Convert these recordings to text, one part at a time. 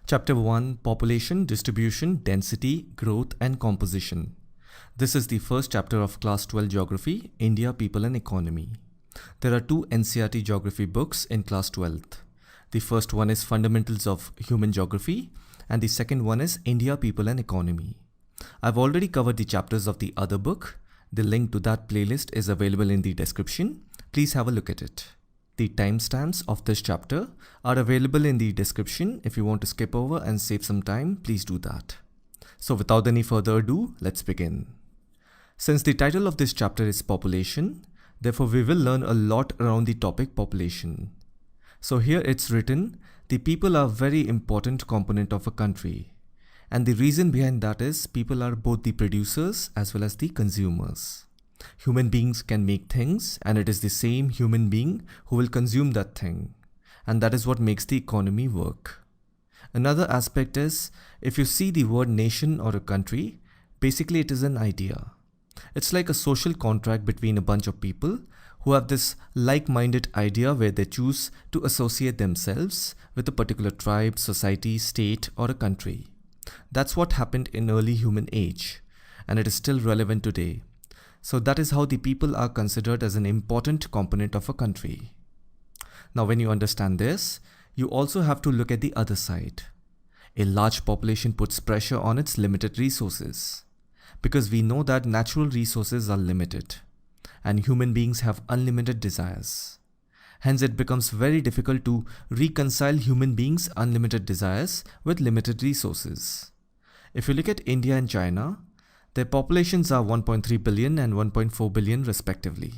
Chapter 1: Population, Distribution, Density, Growth and Composition. This is the first chapter of Class 12 Geography, India, People and Economy. There are two NCERT geography books in Class 12th. The first one is Fundamentals of Human Geography and the second one is India, People and Economy. I've already covered the chapters of the other book. The link to that playlist is available in the description. Please have a look at it. The timestamps of this chapter are available in the description. If you want to skip over and save some time, please do that. So without any further ado, let's begin. Since the title of this chapter is Population, therefore we will learn a lot around the topic population. So here it's written, the people are a very important component of a country. And the reason behind that is people are both the producers as well as the consumers. Human beings can make things and it is the same human being who will consume that thing. And that is what makes the economy work. Another aspect is, if you see the word nation or a country, basically it is an idea. It's like a social contract between a bunch of people who have this like-minded idea where they choose to associate themselves with a particular tribe, society, state or a country. That's what happened in early human age and it is still relevant today. So that is how the people are considered as an important component of a country. Now when you understand this, you also have to look at the other side. A large population puts pressure on its limited resources. Because we know that natural resources are limited and human beings have unlimited desires. Hence it becomes very difficult to reconcile human beings' unlimited desires with limited resources. If you look at India and China, their populations are 1.3 billion and 1.4 billion respectively.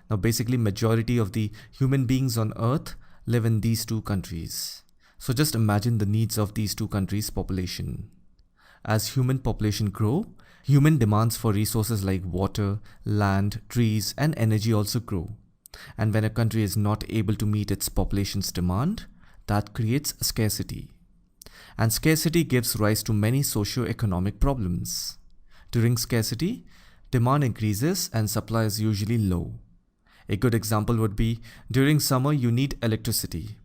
Now basically majority of the human beings on earth live in these two countries. So just imagine the needs of these two countries' population. As human population grow, human demands for resources like water, land, trees and energy also grow. And when a country is not able to meet its population's demand, that creates scarcity. And scarcity gives rise to many socio-economic problems. During scarcity, demand increases and supply is usually low. A good example would be, during summer you need electricity.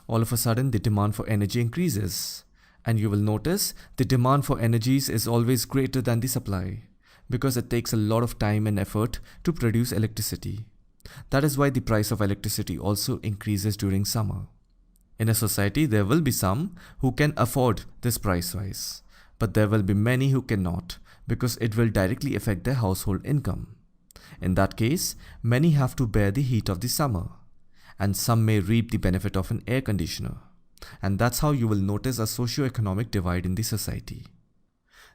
All of a sudden the demand for energy increases. And you will notice the demand for energies is always greater than the supply because it takes a lot of time and effort to produce electricity. That is why the price of electricity also increases during summer. In a society, there will be some who can afford this price rise, but there will be many who cannot because it will directly affect their household income. In that case, many have to bear the heat of the summer, and some may reap the benefit of an air conditioner. And that's how you will notice a socio-economic divide in the society.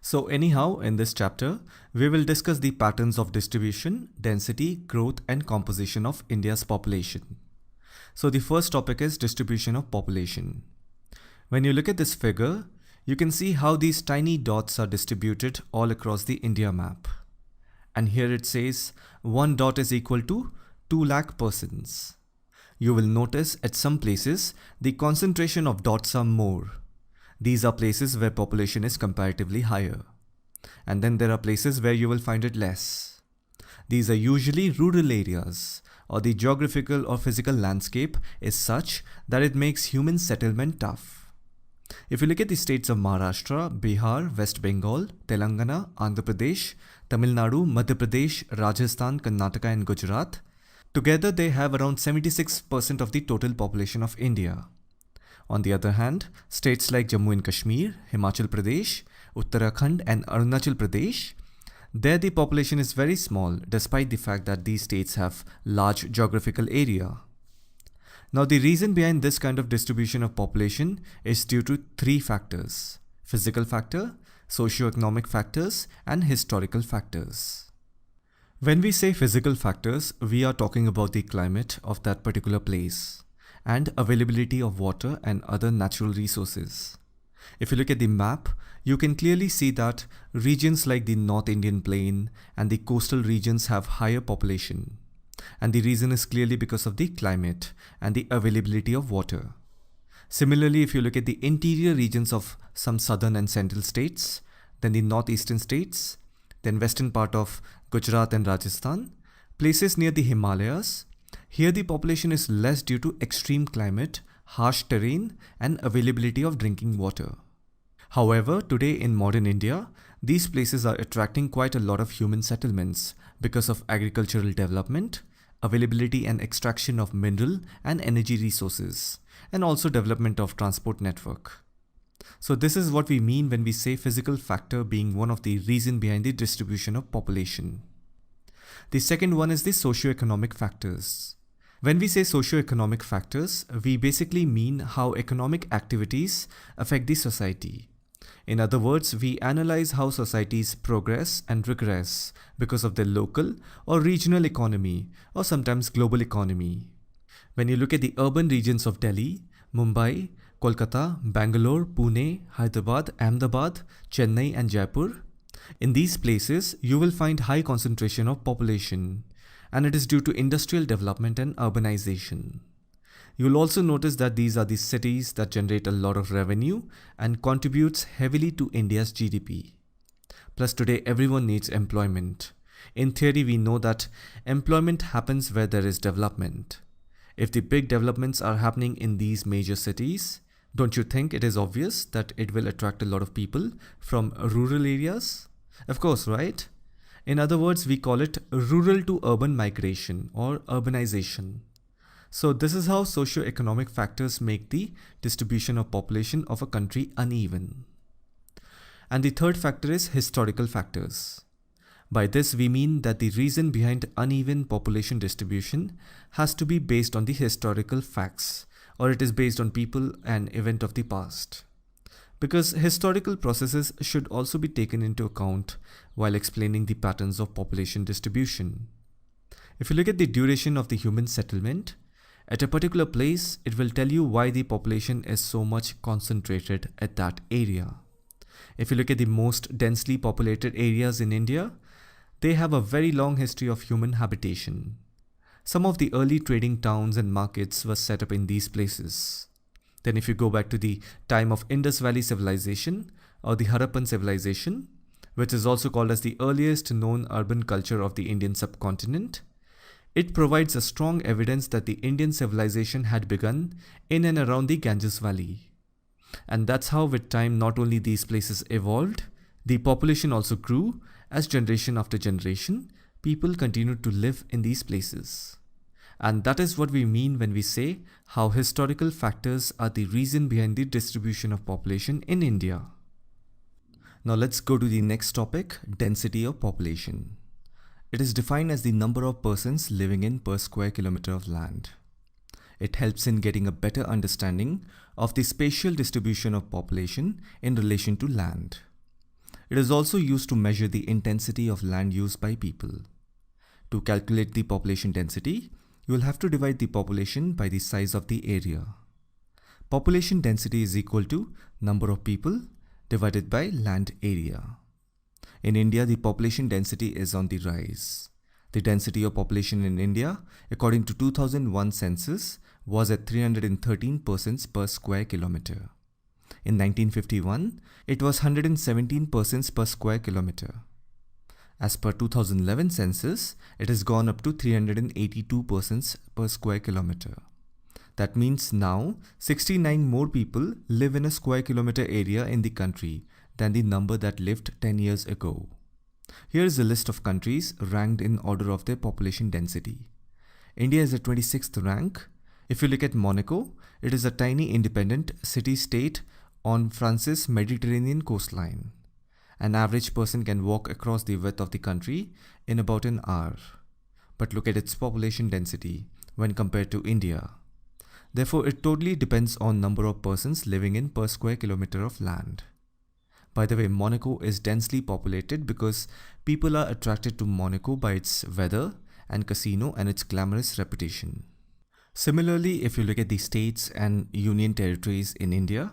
So anyhow, in this chapter, we will discuss the patterns of distribution, density, growth and composition of India's population. So the first topic is distribution of population. When you look at this figure, you can see how these tiny dots are distributed all across the India map. And here it says 1 dot is equal to 2 lakh persons. You will notice at some places the concentration of dots are more. These are places where population is comparatively higher. And then there are places where you will find it less. These are usually rural areas or the geographical or physical landscape is such that it makes human settlement tough. If you look at the states of Maharashtra, Bihar, West Bengal, Telangana, Andhra Pradesh, Tamil Nadu, Madhya Pradesh, Rajasthan, Karnataka and Gujarat, together they have around 76% of the total population of India. On the other hand, states like Jammu and Kashmir, Himachal Pradesh, Uttarakhand and Arunachal Pradesh, there the population is very small despite the fact that these states have large geographical area. Now the reason behind this kind of distribution of population is due to three factors: physical factor, socio-economic factors and historical factors. When we say physical factors, we are talking about the climate of that particular place and availability of water and other natural resources. If you look at the map, you can clearly see that regions like the North Indian Plain and the coastal regions have higher population. And the reason is clearly because of the climate and the availability of water. Similarly, if you look at the interior regions of some southern and central states, then the northeastern states, then western part of Gujarat and Rajasthan, places near the Himalayas, here the population is less due to extreme climate, harsh terrain, and availability of drinking water. However, today in modern India, these places are attracting quite a lot of human settlements because of agricultural development, availability and extraction of mineral and energy resources, and also development of transport network. So this is what we mean when we say physical factor being one of the reason behind the distribution of population. The second one is the socio-economic factors. When we say socio-economic factors, we basically mean how economic activities affect the society. In other words, we analyze how societies progress and regress because of their local or regional economy, or sometimes global economy. When you look at the urban regions of Delhi, Mumbai, Kolkata, Bangalore, Pune, Hyderabad, Ahmedabad, Chennai and Jaipur, in these places you will find high concentration of population, and it is due to industrial development and urbanization. You will also notice that these are the cities that generate a lot of revenue and contributes heavily to India's GDP. Plus today everyone needs employment. In theory we know that employment happens where there is development. If the big developments are happening in these major cities, don't you think it is obvious that it will attract a lot of people from rural areas? Of course, right? In other words, we call it rural to urban migration or urbanization. So this is how socio-economic factors make the distribution of population of a country uneven. And the third factor is historical factors. By this we mean that the reason behind uneven population distribution has to be based on the historical facts, or it is based on people and event of the past. Because historical processes should also be taken into account while explaining the patterns of population distribution. If you look at the duration of the human settlement, at a particular place, it will tell you why the population is so much concentrated at that area. If you look at the most densely populated areas in India, they have a very long history of human habitation. Some of the early trading towns and markets were set up in these places. Then if you go back to the time of Indus Valley civilization or the Harappan civilization, which is also called as the earliest known urban culture of the Indian subcontinent, it provides a strong evidence that the Indian civilization had begun in and around the Ganges Valley. And that's how with time not only these places evolved, the population also grew as generation after generation, people continued to live in these places. And that is what we mean when we say how historical factors are the reason behind the distribution of population in India. Now let's go to the next topic, density of population. It is defined as the number of persons living in per square kilometer of land. It helps in getting a better understanding of the spatial distribution of population in relation to land. It is also used to measure the intensity of land use by people. To calculate the population density, you will have to divide the population by the size of the area. Population density is equal to number of people divided by land area. In India, the population density is on the rise. The density of population in India, according to 2001 census, was at 313 persons per square kilometer. In 1951, it was 117 persons per square kilometer. As per 2011 census, it has gone up to 382 persons per square kilometer. That means now 69 more people live in a square kilometer area in the country than the number that lived 10 years ago. Here is a list of countries ranked in order of their population density. India is at 26th rank. If you look at Monaco, it is a tiny independent city-state on France's Mediterranean coastline. An average person can walk across the width of the country in about an hour. But look at its population density when compared to India. Therefore, it totally depends on number of persons living in per square kilometer of land. By the way, Monaco is densely populated because people are attracted to Monaco by its weather and casino and its glamorous reputation. Similarly, if you look at the states and union territories in India,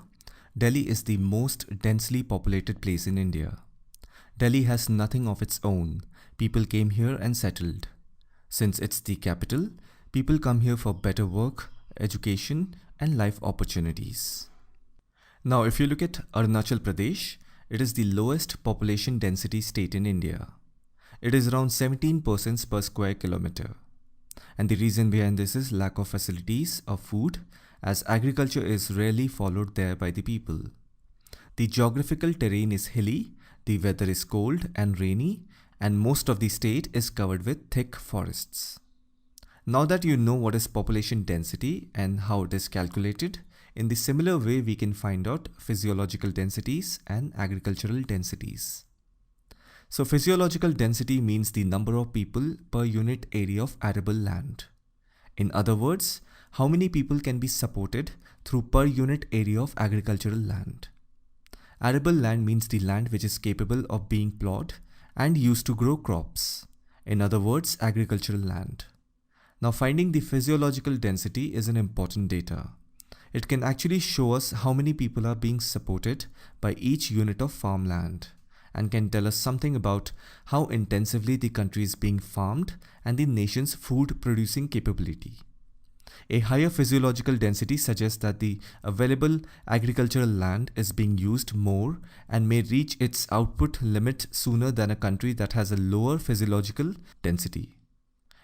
Delhi is the most densely populated place in India. Delhi has nothing of its own. People came here and settled. Since it's the capital, people come here for better work, education, and life opportunities. Now, if you look at Arunachal Pradesh, it is the lowest population density state in India. It is around 17 persons per square kilometer. And the reason behind this is lack of facilities of food as agriculture is rarely followed there by the people. The geographical terrain is hilly, the weather is cold and rainy, and most of the state is covered with thick forests. Now that you know what is population density and how it is calculated, in the similar way we can find out physiological densities and agricultural densities. So physiological density means the number of people per unit area of arable land. In other words, how many people can be supported through per unit area of agricultural land. Arable land means the land which is capable of being plowed and used to grow crops. In other words, agricultural land. Now finding the physiological density is an important data. It can actually show us how many people are being supported by each unit of farmland and can tell us something about how intensively the country is being farmed and the nation's food producing capability. A higher physiological density suggests that the available agricultural land is being used more and may reach its output limit sooner than a country that has a lower physiological density.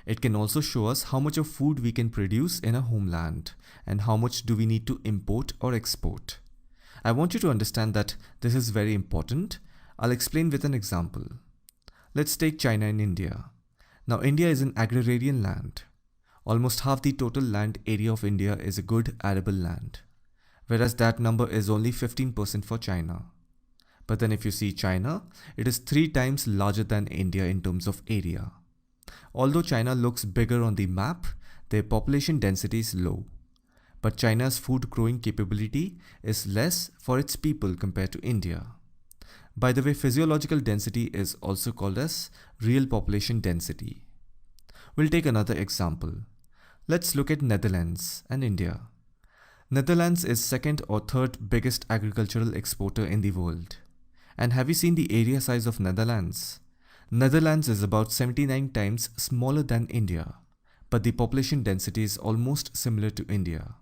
It can also show us how much of food we can produce in a homeland and how much do we need to import or export. I want you to understand that this is very important. I'll explain with an example. Let's take China and India. Now India is an agrarian land. Almost half the total land area of India is a good arable land, whereas that number is only 15% for China. But then if you see China, it is 3 times larger than India in terms of area. Although China looks bigger on the map, their population density is low. But China's food growing capability is less for its people compared to India. By the way, physiological density is also called as real population density. We'll take another example. Let's look at Netherlands and India. Netherlands is second or third biggest agricultural exporter in the world. And have you seen the area size of Netherlands? Netherlands is about 79 times smaller than India, but the population density is almost similar to India.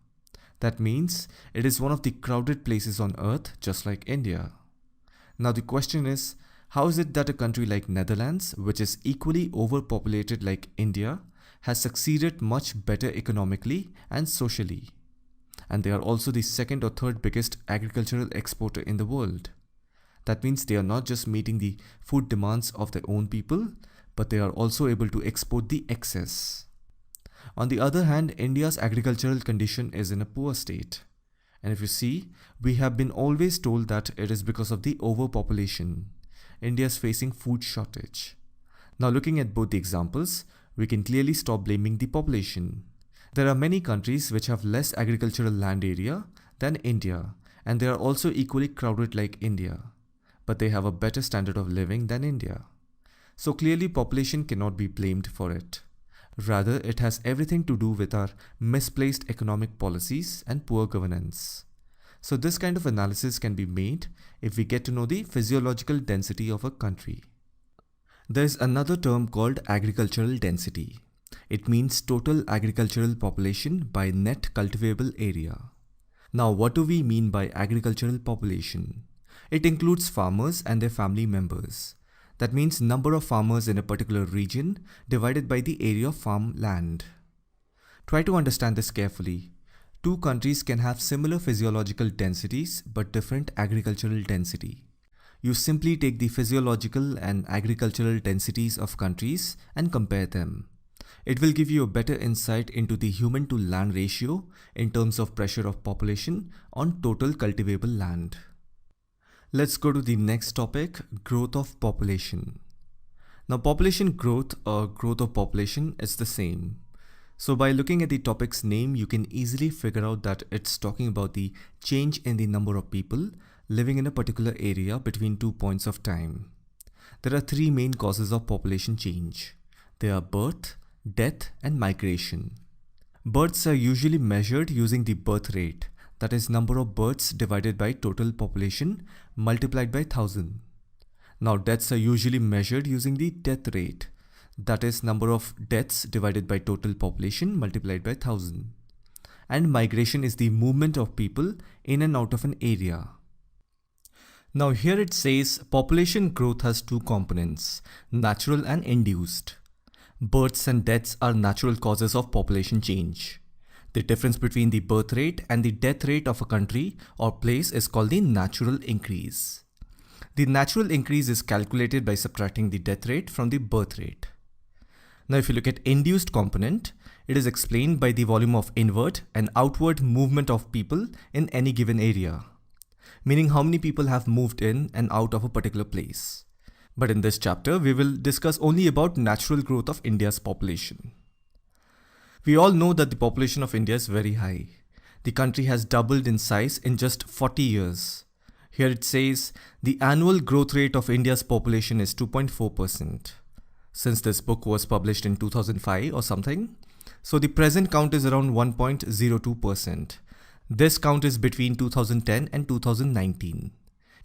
That means it is one of the crowded places on earth just like India. Now the question is, how is it that a country like Netherlands, which is equally overpopulated like India, has succeeded much better economically and socially? And they are also the second or third biggest agricultural exporter in the world. That means they are not just meeting the food demands of their own people, but they are also able to export the excess. On the other hand, India's agricultural condition is in a poor state. And if you see, we have been always told that it is because of the overpopulation. India is facing food shortage. Now looking at both the examples, we can clearly stop blaming the population. There are many countries which have less agricultural land area than India, and they are also equally crowded like India, but they have a better standard of living than India. So clearly population cannot be blamed for it. Rather, it has everything to do with our misplaced economic policies and poor governance. So this kind of analysis can be made if we get to know the physiological density of a country. There is another term called agricultural density. It means total agricultural population by net cultivable area. Now, what do we mean by agricultural population? It includes farmers and their family members. That means number of farmers in a particular region divided by the area of farm land. Try to understand this carefully. Two countries can have similar physiological densities but different agricultural density. You simply take the physiological and agricultural densities of countries and compare them. It will give you a better insight into the human to land ratio in terms of pressure of population on total cultivable land. Let's go to the next topic, growth of population. Now population growth or growth of population is the same. So by looking at the topic's name, you can easily figure out that it's talking about the change in the number of people living in a particular area between 2 points of time. There are 3 main causes of population change. They are birth, death, and migration. Births are usually measured using the birth rate, that is number of births divided by total population multiplied by 1000. Now deaths are usually measured using the death rate, that is number of deaths divided by total population multiplied by 1000. And migration is the movement of people in and out of an area. Now here it says population growth has 2 components, natural and induced. Births and deaths are natural causes of population change. The difference between the birth rate and the death rate of a country or place is called the natural increase. The natural increase is calculated by subtracting the death rate from the birth rate. Now if you look at induced component, it is explained by the volume of inward and outward movement of people in any given area, meaning how many people have moved in and out of a particular place. But in this chapter, we will discuss only about natural growth of India's population. We all know that the population of India is very high. The country has doubled in size in just 40 years. Here it says the annual growth rate of India's population is 2.4%. Since this book was published in 2005 or something, so the present count is around 1.02%. This count is between 2010 and 2019.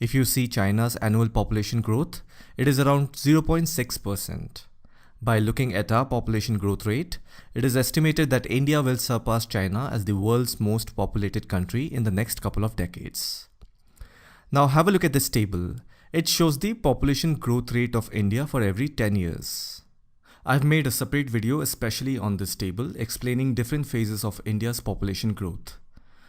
If you see China's annual population growth, it is around 0.6%. By looking at our population growth rate, it is estimated that India will surpass China as the world's most populated country in the next couple of decades. Now have a look at this table. It shows the population growth rate of India for every 10 years. I've made a separate video especially on this table explaining different phases of India's population growth.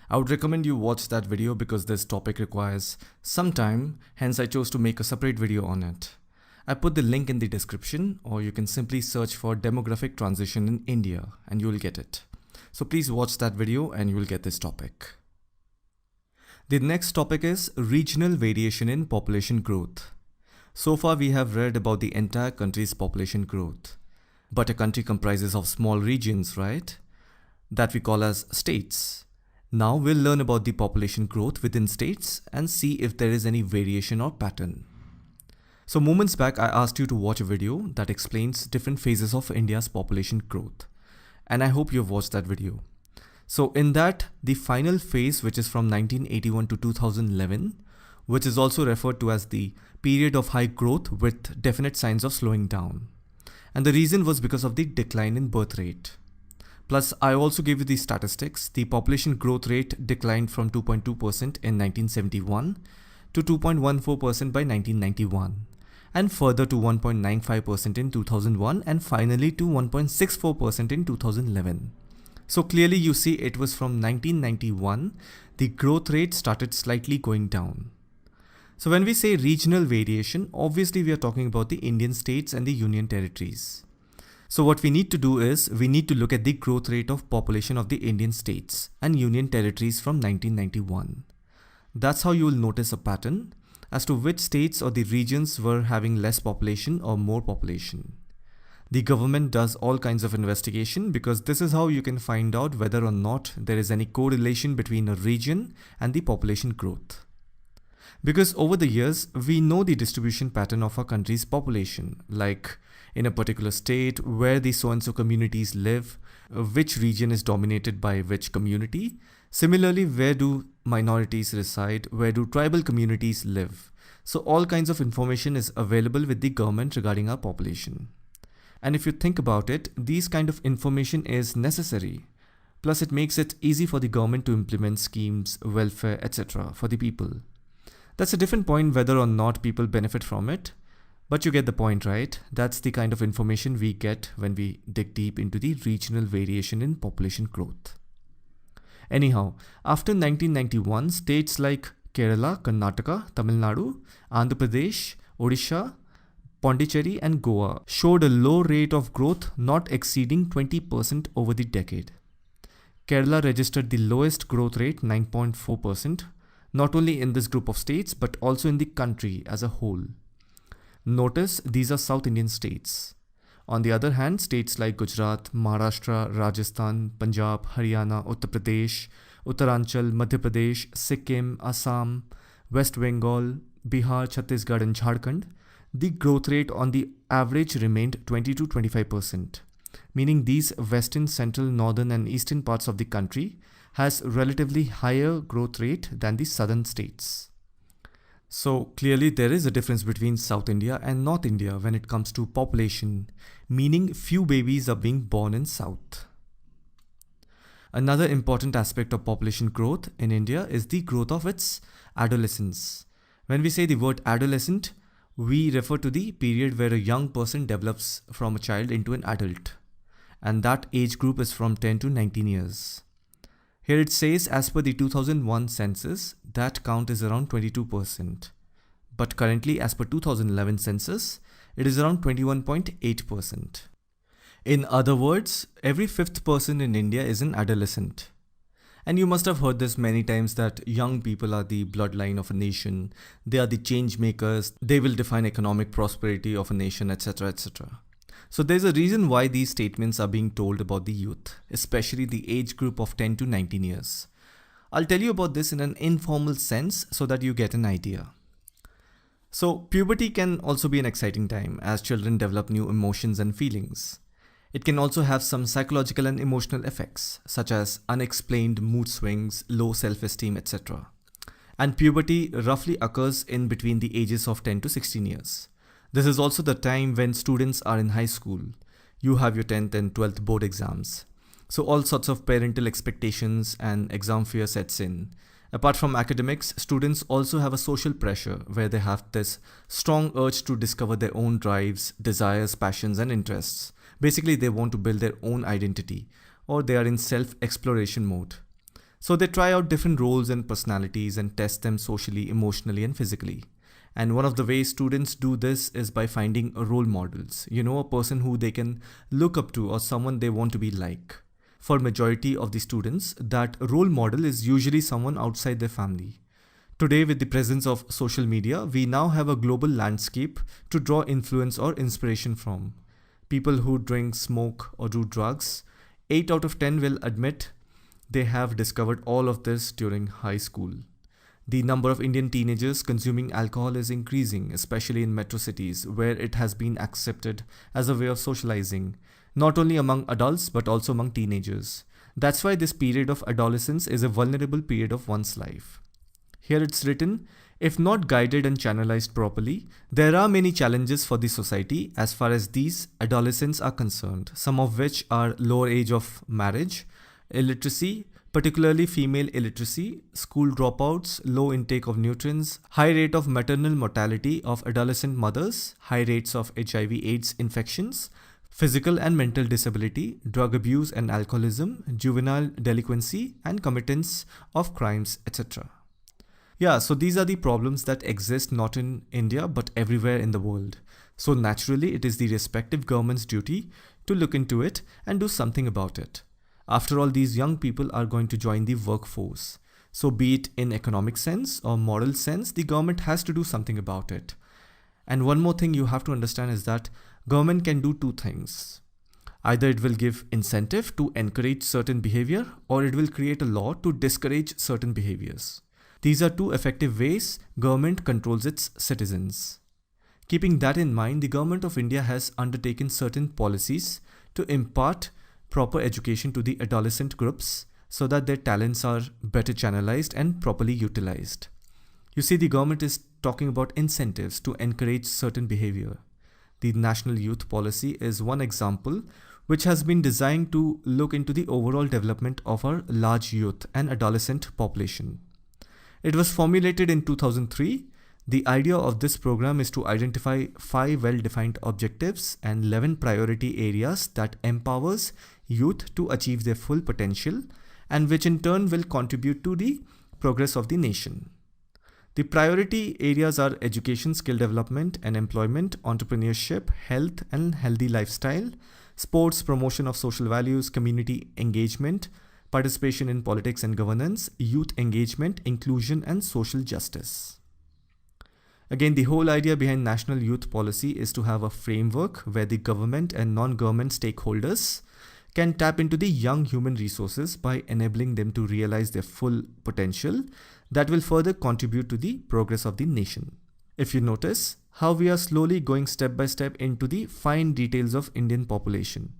I would recommend you watch that video because this topic requires some time, hence I chose to make a separate video on it. I put the link in the description, or you can simply search for demographic transition in India and you will get it. So please watch that video and you will get this topic. The next topic is regional variation in population growth. So far we have read about the entire country's population growth. But a country comprises of small regions, right? That we call as states. Now we'll learn about the population growth within states and see if there is any variation or pattern. So moments back I asked you to watch a video that explains different phases of India's population growth. And I hope you've watched that video. So in that, the final phase, which is from 1981 to 2011, which is also referred to as the period of high growth with definite signs of slowing down. And the reason was because of the decline in birth rate. Plus, I also gave you the statistics. The population growth rate declined from 2.2% in 1971 to 2.14% by 1991. And further to 1.95% in 2001 and finally to 1.64% in 2011. So clearly you see it was from 1991, the growth rate started slightly going down. So when we say regional variation, obviously we are talking about the Indian states and the union territories. So what we need to do is, we need to look at the growth rate of population of the Indian states and union territories from 1991. That's how you will notice a pattern as to which states or the regions were having less population or more population. The government does all kinds of investigation because this is how you can find out whether or not there is any correlation between a region and the population growth. Because over the years, we know the distribution pattern of our country's population, like in a particular state, where the so-and-so communities live, which region is dominated by which community. Similarly, where do minorities reside, where do tribal communities live. So all kinds of information is available with the government regarding our population. And if you think about it, these kind of information is necessary. Plus it makes it easy for the government to implement schemes, welfare, etc. for the people. That's a different point whether or not people benefit from it. But you get the point, right? That's the kind of information we get when we dig deep into the regional variation in population growth. Anyhow, after 1991, states like Kerala, Karnataka, Tamil Nadu, Andhra Pradesh, Odisha, Pondicherry and Goa showed a low rate of growth not exceeding 20% over the decade. Kerala registered the lowest growth rate, 9.4%, not only in this group of states but also in the country as a whole. Notice these are South Indian states. On the other hand, states like Gujarat, Maharashtra, Rajasthan, Punjab, Haryana, Uttar Pradesh, Uttaranchal, Madhya Pradesh, Sikkim, Assam, West Bengal, Bihar, Chhattisgarh and Jharkhand, the growth rate on the average remained 20 to 25%, meaning these western, central, northern and eastern parts of the country has relatively higher growth rate than the southern states. So clearly there is a difference between South India and North India when it comes to population, meaning few babies are being born in South. Another important aspect of population growth in India is the growth of its adolescence. When we say the word adolescent, we refer to the period where a young person develops from a child into an adult. And that age group is from 10 to 19 years. Here it says as per the 2001 census, that count is around 22%. But currently as per 2011 census, it is around 21.8%. In other words, every fifth person in India is an adolescent. And you must have heard this many times that young people are the bloodline of a nation, they are the change makers, they will define economic prosperity of a nation, etc. etc. So there's a reason why these statements are being told about the youth, especially the age group of 10 to 19 years. I'll tell you about this in an informal sense so that you get an idea. So puberty can also be an exciting time as children develop new emotions and feelings. It can also have some psychological and emotional effects, such as unexplained mood swings, low self-esteem, etc. And puberty roughly occurs in between the ages of 10 to 16 years. This is also the time when students are in high school. You have your 10th and 12th board exams. So all sorts of parental expectations and exam fear sets in. Apart from academics, students also have a social pressure where they have this strong urge to discover their own drives, desires, passions, and interests. Basically, they want to build their own identity, or they are in self-exploration mode. So they try out different roles and personalities and test them socially, emotionally, and physically. And one of the ways students do this is by finding role models. A person who they can look up to or someone they want to be like. For majority of the students, that role model is usually someone outside their family. Today, with the presence of social media, we now have a global landscape to draw influence or inspiration from. People who drink, smoke, or do drugs, 8 out of 10 will admit they have discovered all of this during high school. The number of Indian teenagers consuming alcohol is increasing, especially in metro cities, where it has been accepted as a way of socializing, not only among adults but also among teenagers. That's why this period of adolescence is a vulnerable period of one's life. Here it's written, if not guided and channelized properly, there are many challenges for the society as far as these adolescents are concerned, some of which are lower age of marriage, illiteracy, particularly female illiteracy, school dropouts, low intake of nutrients, high rate of maternal mortality of adolescent mothers, high rates of HIV/AIDS infections, physical and mental disability, drug abuse and alcoholism, juvenile delinquency, and committance of crimes, etc. Yeah, so these are the problems that exist not in India but everywhere in the world. So naturally, it is the respective government's duty to look into it and do something about it. After all, these young people are going to join the workforce. So be it in economic sense or moral sense, the government has to do something about it. And one more thing you have to understand is that government can do two things. Either it will give incentive to encourage certain behavior or it will create a law to discourage certain behaviors. These are two effective ways government controls its citizens. Keeping that in mind, the government of India has undertaken certain policies to impart proper education to the adolescent groups so that their talents are better channelized and properly utilized. You see, the government is talking about incentives to encourage certain behavior. The National Youth Policy is one example which has been designed to look into the overall development of our large youth and adolescent population. It was formulated in 2003. The idea of this program is to identify 5 well-defined objectives and 11 priority areas that empowers youth to achieve their full potential and which in turn will contribute to the progress of the nation. The priority areas are education, skill development and employment, entrepreneurship, health and healthy lifestyle, sports, promotion of social values, community engagement, participation in politics and governance, youth engagement, inclusion and social justice. Again, the whole idea behind National Youth Policy is to have a framework where the government and non-government stakeholders can tap into the young human resources by enabling them to realize their full potential that will further contribute to the progress of the nation. If you notice how we are slowly going step by step into the fine details of Indian population.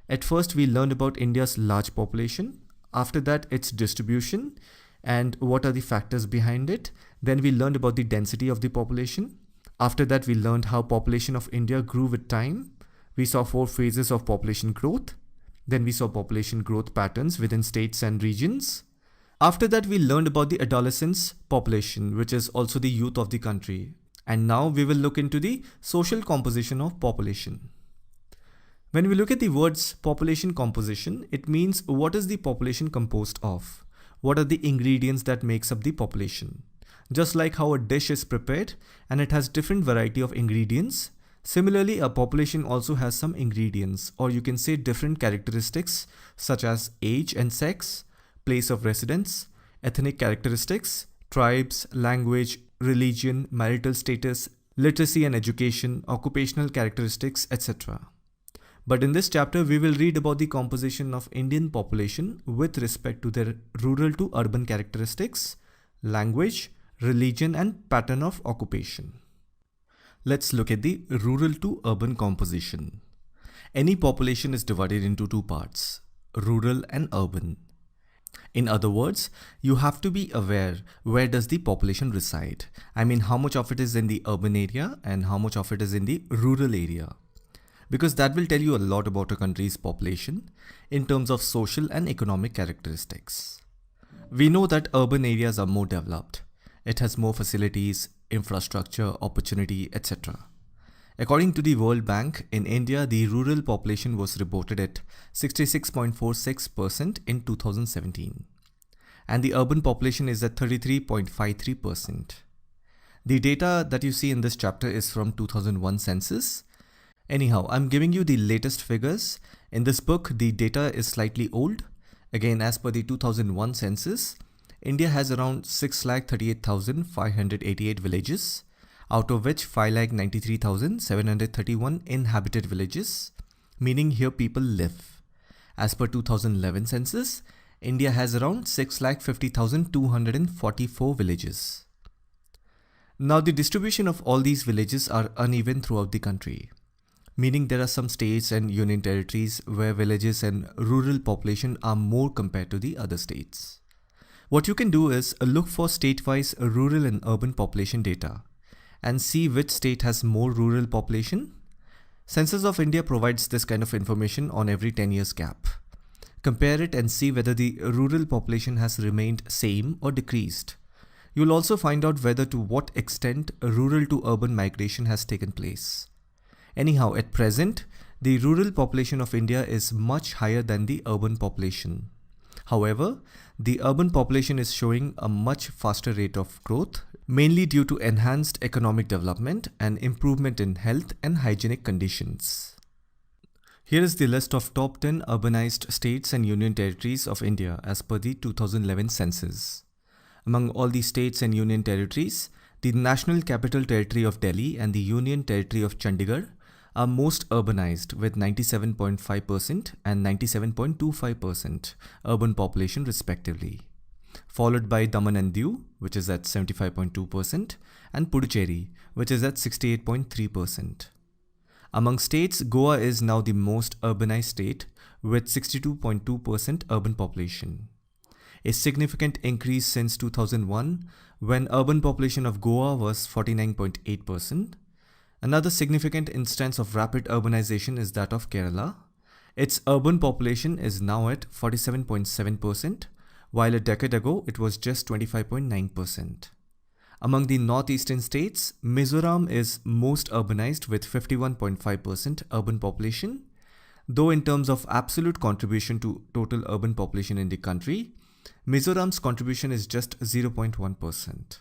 At first, we learned about India's large population. After that, its distribution and what are the factors behind it. Then we learned about the density of the population. After that, we learned how population of India grew with time. We saw 4 phases of population growth. Then we saw population growth patterns within states and regions. After that, we learned about the adolescents population, which is also the youth of the country. And now we will look into the social composition of population. When we look at the words population composition, it means what is the population composed of? what are the ingredients that makes up the population. Just like how a dish is prepared and it has different variety of ingredients, similarly a population also has some ingredients, or you can say different characteristics such as age and sex, place of residence, ethnic characteristics, tribes, language, religion, marital status, literacy and education, occupational characteristics, etc. But in this chapter, we will read about the composition of Indian population with respect to their rural to urban characteristics, language, religion and pattern of occupation. Let's look at the rural to urban composition. Any population is divided into two parts, rural and urban. In other words, you have to be aware where does the population reside. I mean, how much of it is in the urban area and how much of it is in the rural area. Because that will tell you a lot about a country's population in terms of social and economic characteristics. We know that urban areas are more developed. It has more facilities, infrastructure, opportunity, etc. According to the World Bank, in India, the rural population was reported at 66.46% in 2017. And the urban population is at 33.53%. The data that you see in this chapter is from 2001 census. Anyhow, I'm giving you the latest figures. In this book, the data is slightly old. Again, as per the 2001 census, India has around 6,38,588 villages, out of which 5,93,731 inhabited villages, meaning here people live. As per 2011 census, India has around 6,50,244 villages. Now the distribution of all these villages are uneven throughout the country, meaning there are some states and union territories where villages and rural population are more compared to the other states. What you can do is look for state-wise rural and urban population data and see which state has more rural population. Census of India provides this kind of information on every 10 years gap. Compare it and see whether the rural population has remained same or decreased. You'll also find out whether to what extent rural to urban migration has taken place. Anyhow, at present, the rural population of India is much higher than the urban population. However, the urban population is showing a much faster rate of growth, mainly due to enhanced economic development and improvement in health and hygienic conditions. Here is the list of top 10 urbanized states and union territories of India as per the 2011 census. Among all the states and union territories, the National Capital Territory of Delhi and the Union Territory of Chandigarh are most urbanized with 97.5% and 97.25% urban population respectively, followed by Daman and Diu, which is at 75.2%, and Puducherry, which is at 68.3%. Among states, Goa is now the most urbanized state with 62.2% urban population. A significant increase since 2001 when urban population of Goa was 49.8%. Another significant instance of rapid urbanization is that of Kerala. Its urban population is now at 47.7%, while a decade ago it was just 25.9%. Among the northeastern states, Mizoram is most urbanized with 51.5% urban population, though in terms of absolute contribution to total urban population in the country, Mizoram's contribution is just 0.1%.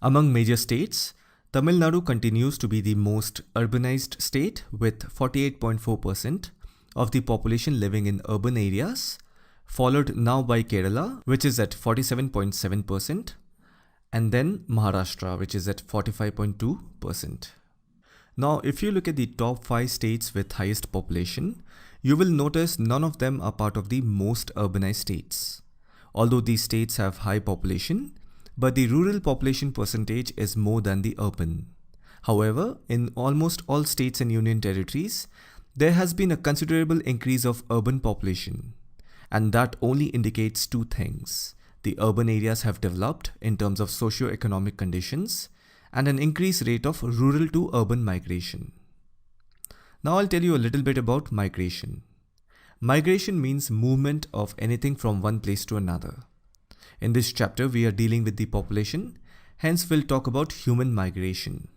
Among major states, Tamil Nadu continues to be the most urbanized state with 48.4% of the population living in urban areas, followed now by Kerala, which is at 47.7%, and then Maharashtra, which is at 45.2%. Now, if you look at the top 5 states with highest population, you will notice none of them are part of the most urbanized states. Although these states have high population, but the rural population percentage is more than the urban. However, in almost all states and union territories, there has been a considerable increase of urban population. And that only indicates two things. The urban areas have developed in terms of socio-economic conditions and an increased rate of rural to urban migration. Now I'll tell you a little bit about migration. Migration means movement of anything from one place to another. In this chapter, we are dealing with the population, hence we'll talk about human migration.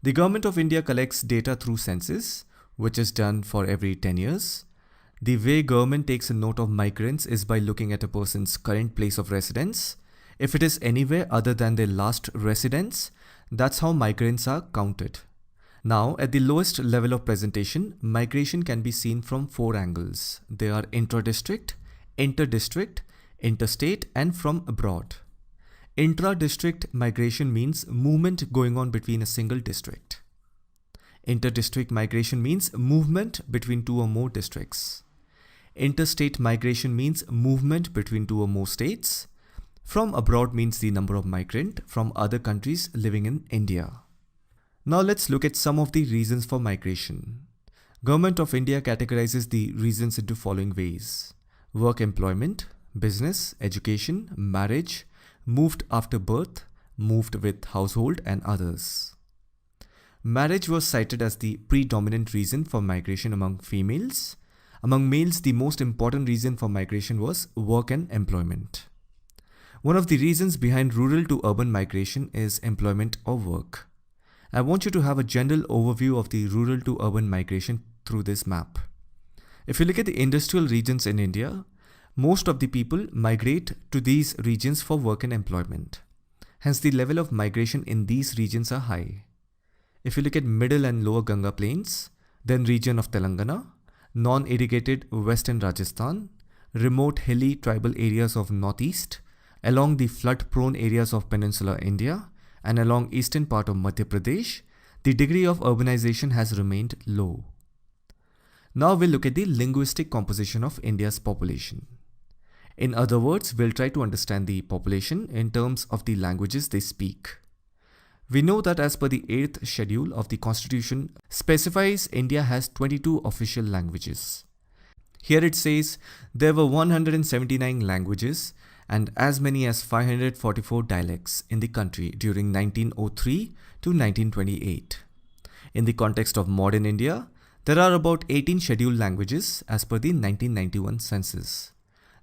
The Government of India collects data through census, which is done for every 10 years. The way government takes a note of migrants is by looking at a person's current place of residence. If it is anywhere other than their last residence, that's how migrants are counted. Now, at the lowest level of presentation, migration can be seen from 4 angles. They are intra-district, inter-district, interstate, and from abroad. Intra-district migration means movement going on between a single district. Inter-district migration means movement between 2 or more districts. Interstate migration means movement between 2 or more states. From abroad means the number of migrants from other countries living in India. Now let's look at some of the reasons for migration. Government of India categorizes the reasons into following ways: work employment, business, education, marriage, moved after birth, moved with household, and others. Marriage was cited as the predominant reason for migration among females. Among males, the most important reason for migration was work and employment. One of the reasons behind rural to urban migration is employment or work. I want you to have a general overview of the rural to urban migration through this map. If you look at the industrial regions in India, most of the people migrate to these regions for work and employment. Hence, the level of migration in these regions are high. If you look at middle and lower Ganga plains, then region of Telangana, non-irrigated western Rajasthan, remote hilly tribal areas of northeast, along the flood-prone areas of peninsular India, and along eastern part of Madhya Pradesh, the degree of urbanization has remained low. Now we'll look at the linguistic composition of India's population. In other words, we'll try to understand the population in terms of the languages they speak. We know that as per the 8th schedule of the Constitution specifies India has 22 official languages. Here it says there were 179 languages and as many as 544 dialects in the country during 1903 to 1928. In the context of modern India, there are about 18 scheduled languages as per the 1991 census.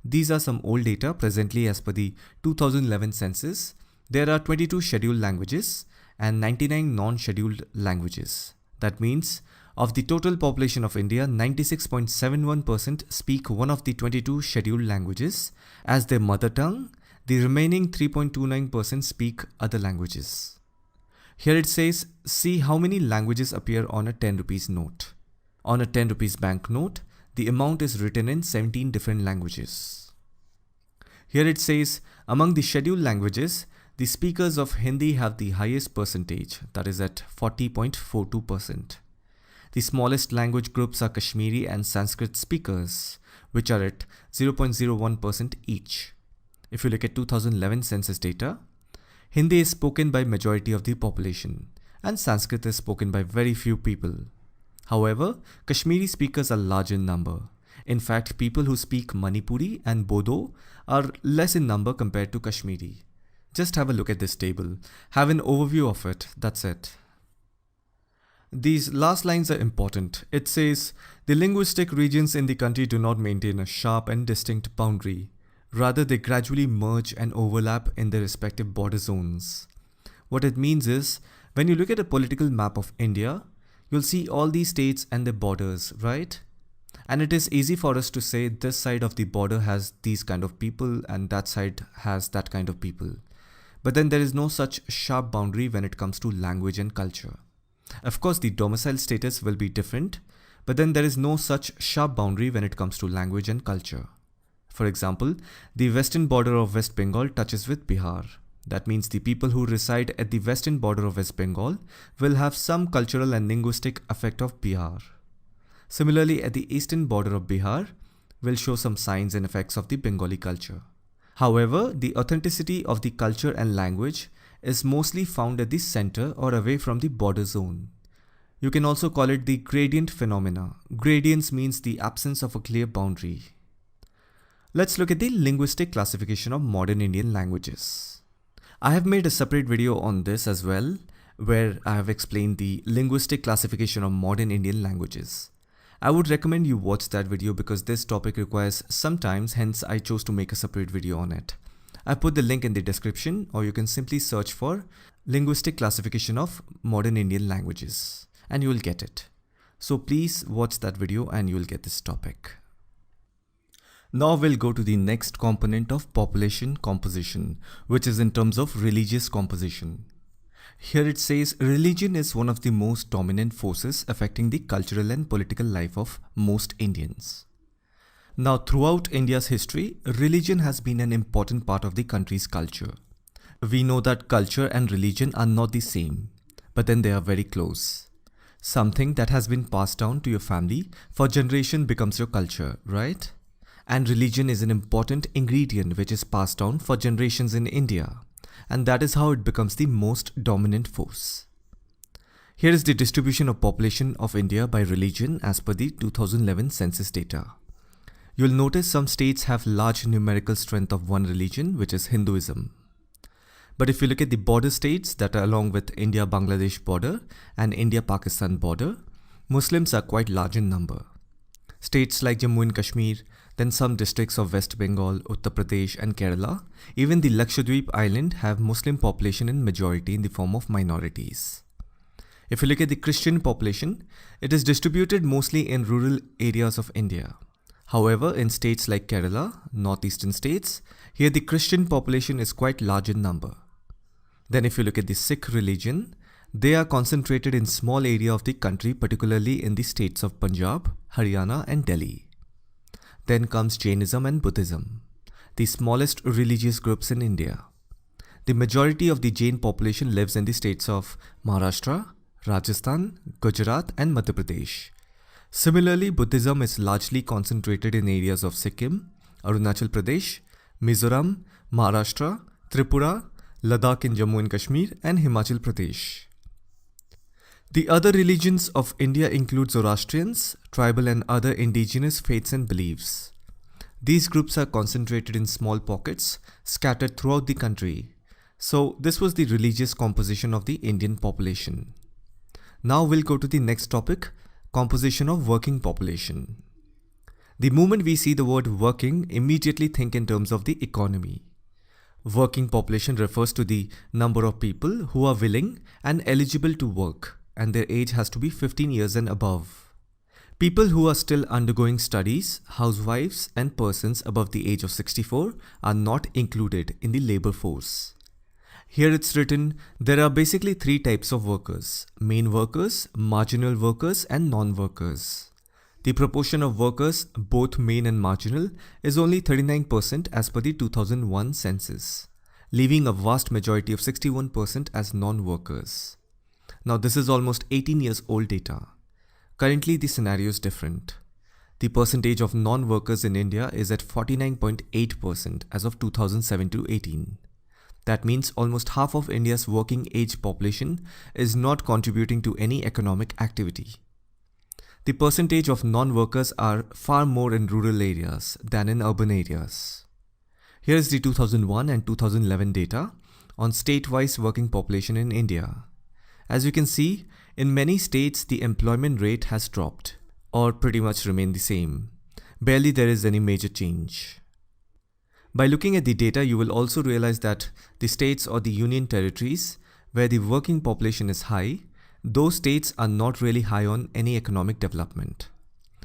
These are some old data. Presently, as per the 2011 census, there are 22 scheduled languages and 99 non-scheduled languages. That means, of the total population of India, 96.71% speak one of the 22 scheduled languages as their mother tongue. The remaining 3.29% speak other languages. Here it says, see how many languages appear on a 10 rupees note. On a 10 rupees banknote, the amount is written in 17 different languages. Here it says, among the scheduled languages, the speakers of Hindi have the highest percentage, that is at 40.42%. The smallest language groups are Kashmiri and Sanskrit speakers, which are at 0.01% each. If you look at 2011 census data, Hindi is spoken by majority of the population and Sanskrit is spoken by very few people. However, Kashmiri speakers are large in number. In fact, people who speak Manipuri and Bodo are less in number compared to Kashmiri. Just have a look at this table. Have an overview of it. That's it. These last lines are important. It says, the linguistic regions in the country do not maintain a sharp and distinct boundary. Rather, they gradually merge and overlap in their respective border zones. What it means is, when you look at a political map of India, you'll see all these states and their borders, right? And it is easy for us to say this side of the border has these kind of people and that side has that kind of people. But then there is no such sharp boundary when it comes to language and culture. Of course, the domicile status will be different, but then there is no such sharp boundary when it comes to language and culture. For example, the western border of West Bengal touches with Bihar. That means the people who reside at the western border of West Bengal will have some cultural and linguistic effect of Bihar. Similarly, at the eastern border of Bihar will show some signs and effects of the Bengali culture. However, the authenticity of the culture and language is mostly found at the center or away from the border zone. You can also call it the gradient phenomena. Gradients means the absence of a clear boundary. Let's look at the linguistic classification of modern Indian languages. I have made a separate video on this as well, where I have explained the linguistic classification of modern Indian languages. I would recommend you watch that video because this topic requires some time, hence I chose to make a separate video on it. I put the link in the description, or you can simply search for linguistic classification of modern Indian languages and you will get it. So please watch that video and you will get this topic. Now we'll go to the next component of population composition, which is in terms of religious composition. Here it says religion is one of the most dominant forces affecting the cultural and political life of most Indians. Now, throughout India's history, religion has been an important part of the country's culture. We know that culture and religion are not the same, but then they are very close. Something that has been passed down to your family for generation becomes your culture, right? And religion is an important ingredient which is passed down for generations in India, and that is how it becomes the most dominant force. Here is the distribution of population of India by religion as per the 2011 census data. You'll notice some states have large numerical strength of one religion, which is Hinduism. But if you look at the border states that are along with India-Bangladesh border and India-Pakistan border, Muslims are quite large in number. States like Jammu and Kashmir, then some districts of West Bengal, Uttar Pradesh and Kerala, even the Lakshadweep island have Muslim population in majority in the form of minorities. If you look at the Christian population, it is distributed mostly in rural areas of India. However, in states like Kerala, northeastern states, here the Christian population is quite large in number. Then if you look at the Sikh religion, they are concentrated in small area of the country, particularly in the states of Punjab, Haryana and Delhi. Then comes Jainism and Buddhism, the smallest religious groups in India. The majority of the Jain population lives in the states of Maharashtra, Rajasthan, Gujarat and Madhya Pradesh. Similarly, Buddhism is largely concentrated in areas of Sikkim, Arunachal Pradesh, Mizoram, Maharashtra, Tripura, Ladakh in Jammu and Kashmir and Himachal Pradesh. The other religions of India include Zoroastrians, tribal and other indigenous faiths and beliefs. These groups are concentrated in small pockets scattered throughout the country. So this was the religious composition of the Indian population. Now we'll go to the next topic, composition of working population. The moment we see the word working, immediately think in terms of the economy. Working population refers to the number of people who are willing and eligible to work, and their age has to be 15 years and above. People who are still undergoing studies, housewives and persons above the age of 64 are not included in the labor force. Here it's written, there are basically three types of workers: main workers, marginal workers and non-workers. The proportion of workers, both main and marginal, is only 39% as per the 2001 census, leaving a vast majority of 61% as non-workers. Now this is almost 18 years old data. Currently the scenario is different. The percentage of non-workers in India is at 49.8% as of 2007-18. That means almost half of India's working age population is not contributing to any economic activity. The percentage of non-workers are far more in rural areas than in urban areas. Here is the 2001 and 2011 data on state-wise working population in India. As you can see, in many states the employment rate has dropped or pretty much remained the same. Barely there is any major change. By looking at the data, you will also realize that the states or the union territories where the working population is high, those states are not really high on any economic development.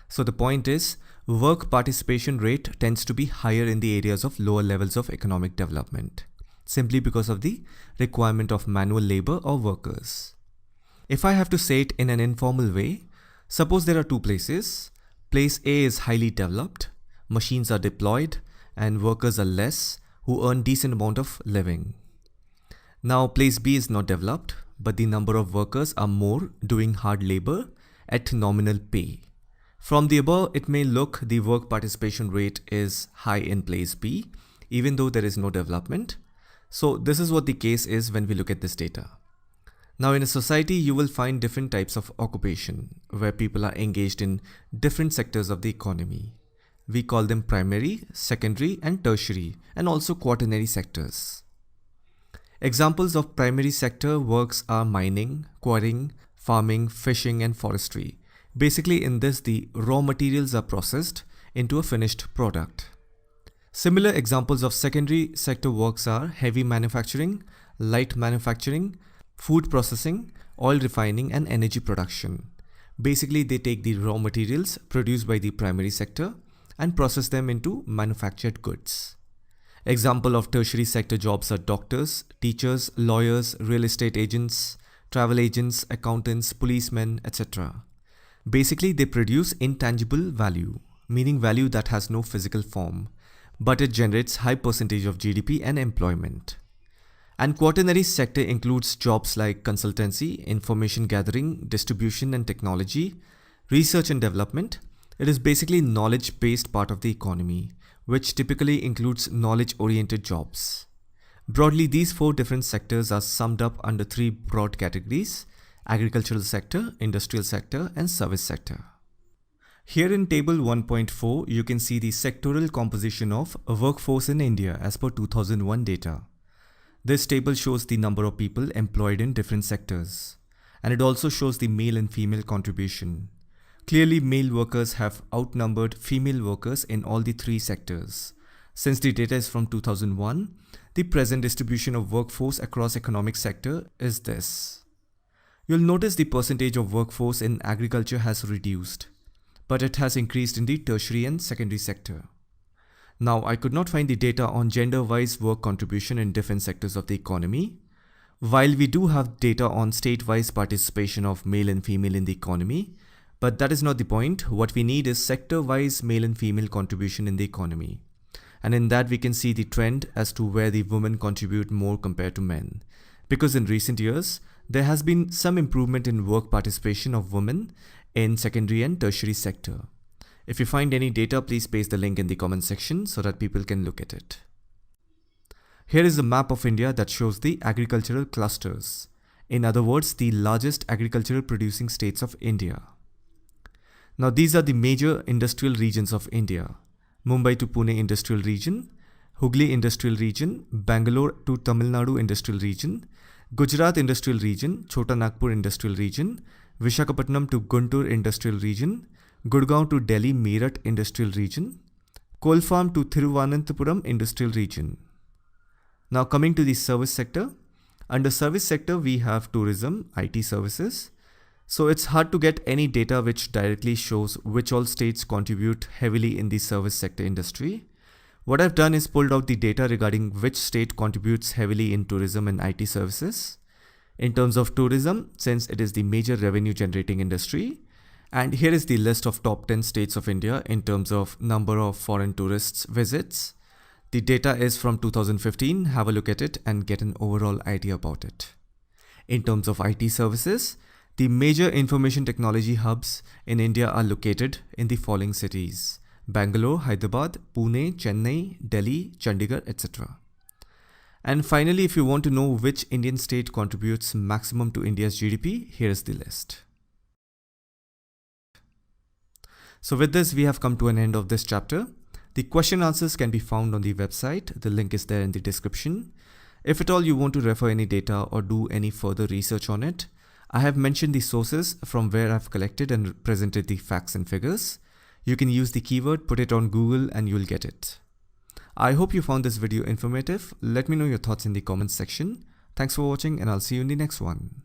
So the point is, work participation rate tends to be higher in the areas of lower levels of economic development, simply because of the requirement of manual labor or workers. If I have to say it in an informal way, suppose there are two places. Place A is highly developed, machines are deployed, and workers are less who earn decent amount of living. Now place B is not developed, but the number of workers are more doing hard labor at nominal pay. From the above, it may look the work participation rate is high in place B, even though there is no development. So this is what the case is when we look at this data. Now in a society, you will find different types of occupation where people are engaged in different sectors of the economy. We call them primary, secondary and tertiary, and also quaternary sectors. Examples of primary sector works are mining, quarrying, farming, fishing and forestry. Basically in this, the raw materials are processed into a finished product. Similar examples of secondary sector works are heavy manufacturing, light manufacturing, food processing, oil refining and energy production. Basically they take the raw materials produced by the primary sector and process them into manufactured goods. Example of tertiary sector jobs are doctors, teachers, lawyers, real estate agents, travel agents, accountants, policemen, etc. Basically, they produce intangible value, meaning value that has no physical form, but it generates high percentage of GDP and employment. And quaternary sector includes jobs like consultancy, information gathering, distribution and technology, research and development. It is basically knowledge-based part of the economy, which typically includes knowledge-oriented jobs. Broadly, these 4 different sectors are summed up under 3 broad categories: agricultural sector, industrial sector, and service sector. Here in table 1.4, you can see the sectoral composition of workforce in India as per 2001 data. This table shows the number of people employed in different sectors, and it also shows the male and female contribution. Clearly, male workers have outnumbered female workers in all the 3 sectors. Since the data is from 2001, the present distribution of workforce across economic sector is this. You'll notice the percentage of workforce in agriculture has reduced, but it has increased in the tertiary and secondary sector. Now, I could not find the data on gender-wise work contribution in different sectors of the economy. While we do have data on state-wise participation of male and female in the economy, but that is not the point. What we need is sector-wise male and female contribution in the economy. And in that we can see the trend as to where the women contribute more compared to men. Because in recent years, there has been some improvement in work participation of women in secondary and tertiary sector. If you find any data, please paste the link in the comment section so that people can look at it. Here is a map of India that shows the agricultural clusters. In other words, the largest agricultural producing states of India. Now these are the major industrial regions of India. Mumbai to Pune industrial region, Hooghly industrial region, Bangalore to Tamil Nadu industrial region, Gujarat industrial region, Chota Nagpur industrial region, Visakhapatnam to Guntur industrial region, Gurgaon to Delhi Meerut industrial region, Coal Farm to Thiruvananthapuram industrial region. Now coming to the service sector. Under service sector we have tourism, IT services. So it's hard to get any data which directly shows which all states contribute heavily in the service sector industry. What I've done is pulled out the data regarding which state contributes heavily in tourism and IT services. In terms of tourism, since it is the major revenue generating industry, and here is the list of top 10 states of India in terms of number of foreign tourists visits. The data is from 2015, have a look at it and get an overall idea about it. In terms of IT services, the major information technology hubs in India are located in the following cities: Bangalore, Hyderabad, Pune, Chennai, Delhi, Chandigarh, etc. And finally, if you want to know which Indian state contributes maximum to India's GDP, here is the list. So with this, we have come to an end of this chapter. The question answers can be found on the website. The link is there in the description. If at all you want to refer any data or do any further research on it, I have mentioned the sources from where I've collected and presented the facts and figures. You can use the keyword, put it on Google and you'll get it. I hope you found this video informative. Let me know your thoughts in the comments section. Thanks for watching and I'll see you in the next one.